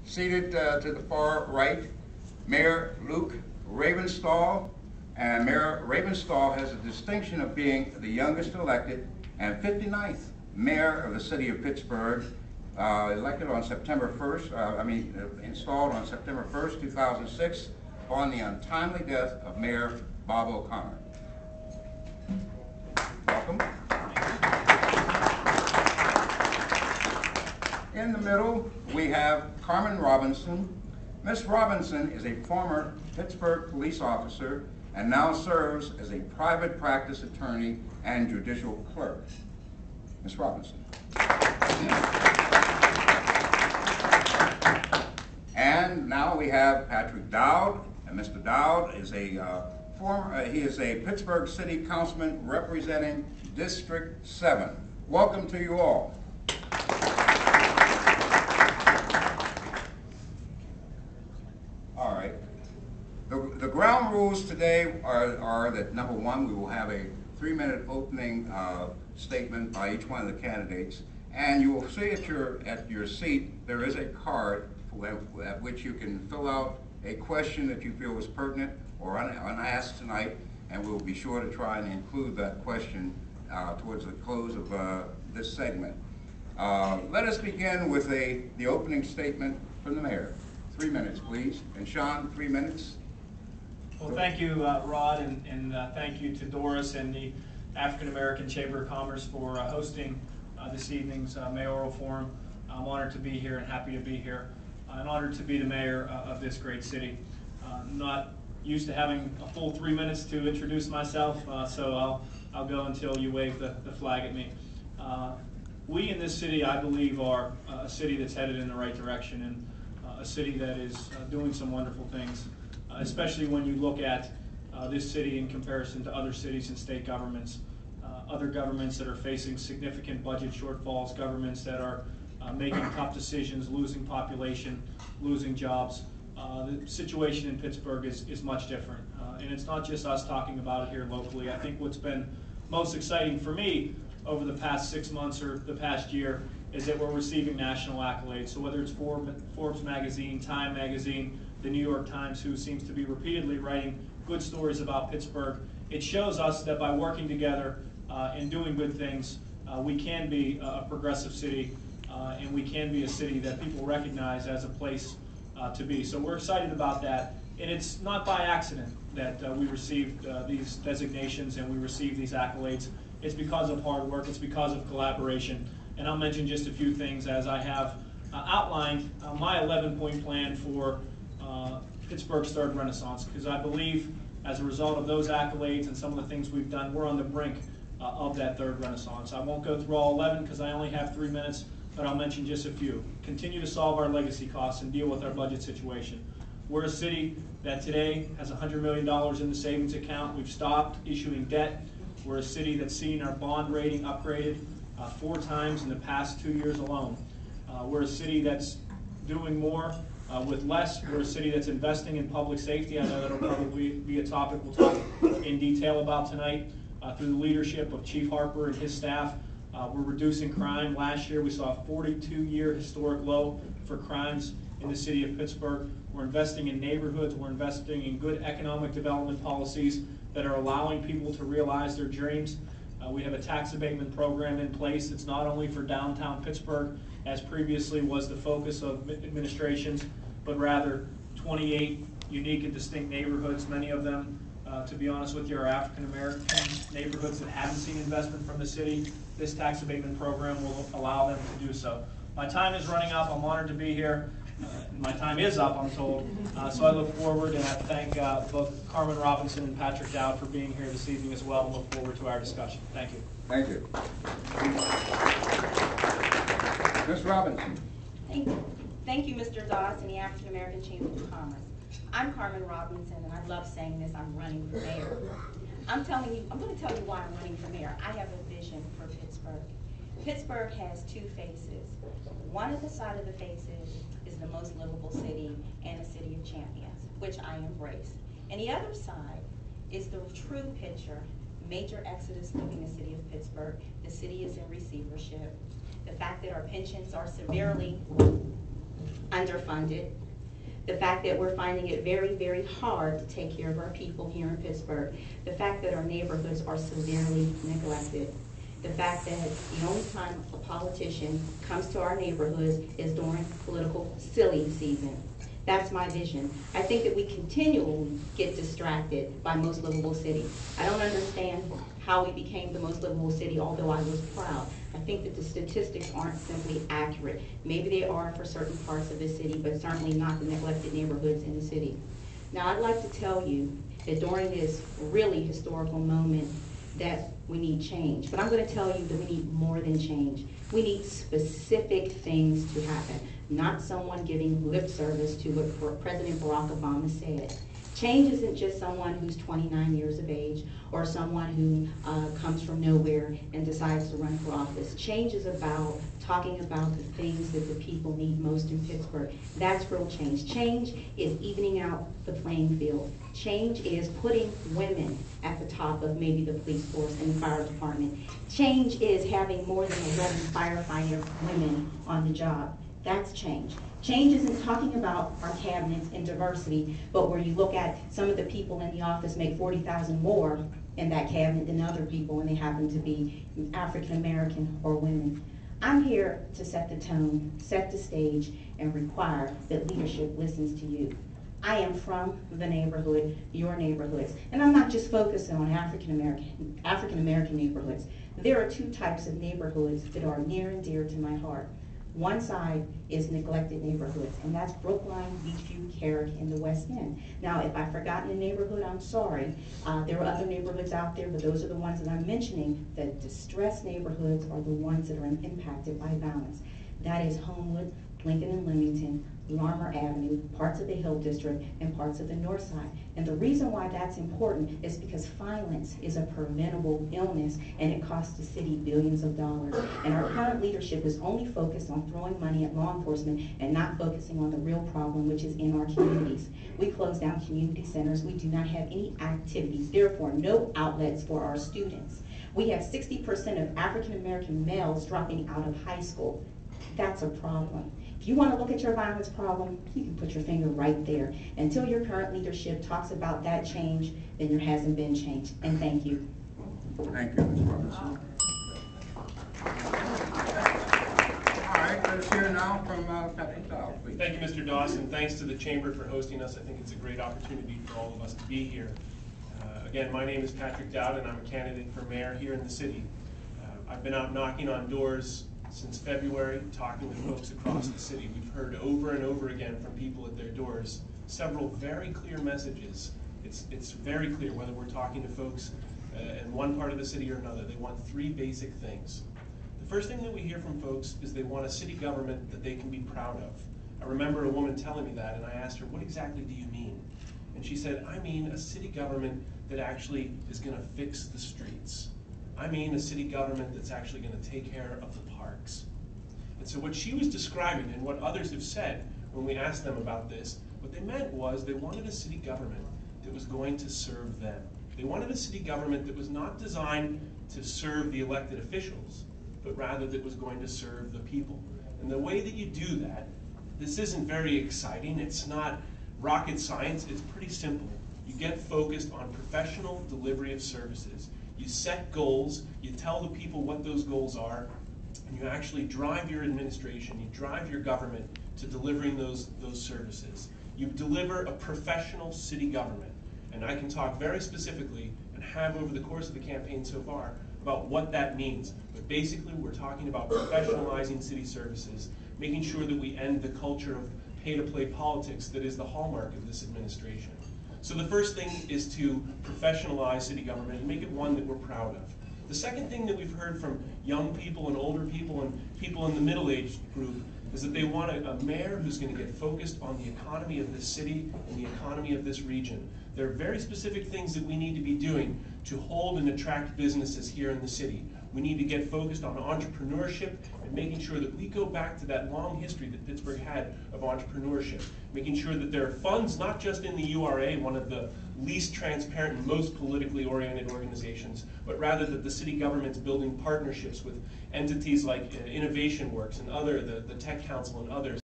Seated to the far right, Mayor Luke Ravenstahl. And Mayor Ravenstahl has the distinction of being the youngest elected and 59th mayor of the city of Pittsburgh, elected on September 1st, installed on September 1st, 2006, upon the untimely death of Mayor Bob O'Connor. Welcome. In the middle, we have Carmen Robinson. Ms. Robinson is a former Pittsburgh police officer and now serves as a private practice attorney and judicial clerk. Ms. Robinson. And now we have Patrick Dowd, and Mr. Dowd is he is a Pittsburgh City Councilman representing District 7. Welcome to you all. All right. The ground rules today are that, number one, we will have a 3-minute opening statement by each one of the candidates, and you will see at your seat there is a card at which you can fill out a question that you feel is pertinent or unasked tonight, and we'll be sure to try and include that question towards the close of this segment. Let us begin with the opening statement from the mayor. 3 minutes, please. And Sean, 3 minutes. Well, thank you, Rod, and thank you to Doris and the African American Chamber of Commerce for hosting this evening's mayoral forum. I'm honored to be here and happy to be here. I'm honored to be the mayor of this great city. I'm not used to having a full 3 minutes to introduce myself, so I'll go until you wave the flag at me. We in this city, I believe, are a city that's headed in the right direction, and a city that is doing some wonderful things, especially when you look at this city in comparison to other cities and state governments, other governments that are facing significant budget shortfalls, governments that are making tough decisions, losing population, losing jobs. The situation in Pittsburgh is much different. And it's not just us talking about it here locally. I think what's been most exciting for me over the past 6 months or the past year is that we're receiving national accolades. So whether it's Forbes magazine, Time magazine, the New York Times, who seems to be repeatedly writing good stories about Pittsburgh, it shows us that by working together and doing good things, we can be a progressive city and we can be a city that people recognize as a place to be. So we're excited about that. And it's not by accident that we received these designations and we received these accolades. It's because of hard work, it's because of collaboration. And I'll mention just a few things as I have outlined my 11-point plan for Pittsburgh's third renaissance, because I believe as a result of those accolades and some of the things we've done, we're on the brink of that third renaissance. I won't go through all 11 because I only have 3 minutes, but I'll mention just a few. Continue to solve our legacy costs and deal with our budget situation. We're a city that today has $100 million in the savings account. We've stopped issuing debt. We're a city that's seen our bond rating upgraded 4 times in the past 2 years alone. We're a city that's doing more with less. We're a city that's investing in public safety. I know that'll probably be a topic we'll talk in detail about tonight. Through the leadership of Chief Harper and his staff, we're reducing crime. Last year we saw a 42-year historic low for crimes in the city of Pittsburgh. We're investing in neighborhoods. We're investing in good economic development policies that are allowing people to realize their dreams. We have a tax abatement program in place. It's not only for downtown Pittsburgh, as previously was the focus of administrations, but rather 28 unique and distinct neighborhoods, many of them, to be honest with you, are African American neighborhoods that haven't seen investment from the city. This tax abatement program will allow them to do so. My time is running up. I'm honored to be here. My time is up, I'm told. So I look forward, and I thank both Carmen Robinson and Patrick Dowd for being here this evening as well, and look forward to our discussion. Thank you. Thank you. Ms. Robinson. Thank you, Mr. Doss and the African American Chamber of Commerce. I'm Carmen Robinson, and I love saying this, I'm running for mayor. I'm going to tell you why I'm running for mayor. I have a vision for Pittsburgh. Pittsburgh has 2 faces. One of the side of the faces is the most livable city and a city of champions, which I embrace. And the other side is the true picture, major exodus leaving the city of Pittsburgh. The city is in receivership. The fact that our pensions are severely underfunded, the fact that we're finding it very, very hard to take care of our people here in Pittsburgh, the fact that our neighborhoods are severely neglected, the fact that the only time a politician comes to our neighborhoods is during political silly season. That's my vision. I think that we continually get distracted by most livable city. I don't understand how we became the most livable city, although I was proud. I think that the statistics aren't simply accurate. Maybe they are for certain parts of the city, but certainly not the neglected neighborhoods in the city. Now, I'd like to tell you that during this really historical moment that we need change. But I'm going to tell you that we need more than change. We need specific things to happen, not someone giving lip service to what President Barack Obama said. Change isn't just someone who's 29 years of age or someone who comes from nowhere and decides to run for office. Change is about talking about the things that the people need most in Pittsburgh. That's real change. Change is evening out the playing field. Change is putting women at the top of maybe the police force and the fire department. Change is having more than 11 firefighter women on the job. That's change. Change isn't talking about our cabinets and diversity, but where you look at some of the people in the office make $40,000 more in that cabinet than other people, and they happen to be African American or women. I'm here to set the tone, set the stage, and require that leadership listens to you. I am from the neighborhood, your neighborhoods, and I'm not just focusing on African American neighborhoods. There are two types of neighborhoods that are near and dear to my heart. One side is neglected neighborhoods, and that's Brookline, Beechview, Carrick, and the West End. Now, if I've forgotten a neighborhood, I'm sorry. There are other neighborhoods out there, but those are the ones that I'm mentioning. The distressed neighborhoods are the ones that are impacted by violence. That is Homewood, Lincoln and Leamington, Larmer Avenue, parts of the Hill District, and parts of the North Side. And the reason why that's important is because violence is a preventable illness, and it costs the city billions of dollars. And our current leadership is only focused on throwing money at law enforcement and not focusing on the real problem, which is in our communities. We close down community centers. We do not have any activities, therefore no outlets for our students. We have 60% of African American males dropping out of high school. That's a problem. If you want to look at your violence problem, you can put your finger right there. Until your current leadership talks about that change, then there hasn't been change. And thank you. Thank you, Ms. Robinson. All right, let's hear now from Patrick Dow, please. Thank you, Mr. Dawson. Thanks to the Chamber for hosting us. I think it's a great opportunity for all of us to be here. Again, my name is Patrick Dowd, and I'm a candidate for mayor here in the city. I've been out knocking on doors since February, talking with folks across the city. We've heard over and over again from people at their doors several very clear messages. It's very clear whether we're talking to folks in one part of the city or another. They want three basic things. The first thing that we hear from folks is they want a city government that they can be proud of. I remember a woman telling me that, and I asked her, what exactly do you mean? And she said, I mean a city government that actually is going to fix the streets. I mean a city government that's actually going to take care of the parks. And so what she was describing, and what others have said when we asked them about this, what they meant was they wanted a city government that was going to serve them. They wanted a city government that was not designed to serve the elected officials, but rather that was going to serve the people. And the way that you do that, this isn't very exciting, it's not rocket science, it's pretty simple. You get focused on professional delivery of services. You set goals, you tell the people what those goals are, and you actually drive your administration, you drive your government to delivering those services. You deliver a professional city government. And I can talk very specifically, and have over the course of the campaign so far, about what that means. But basically, we're talking about professionalizing city services, making sure that we end the culture of pay-to-play politics that is the hallmark of this administration. So the first thing is to professionalize city government and make it one that we're proud of. The second thing that we've heard from young people and older people and people in the middle-aged group is that they want a mayor who's going to get focused on the economy of this city and the economy of this region. There are very specific things that we need to be doing to hold and attract businesses here in the city. We need to get focused on entrepreneurship and making sure that we go back to that long history that Pittsburgh had of entrepreneurship. Making sure that there are funds, not just in the URA, one of the least transparent and most politically oriented organizations, but rather that the city government's building partnerships with entities like Innovation Works and the Tech Council and others.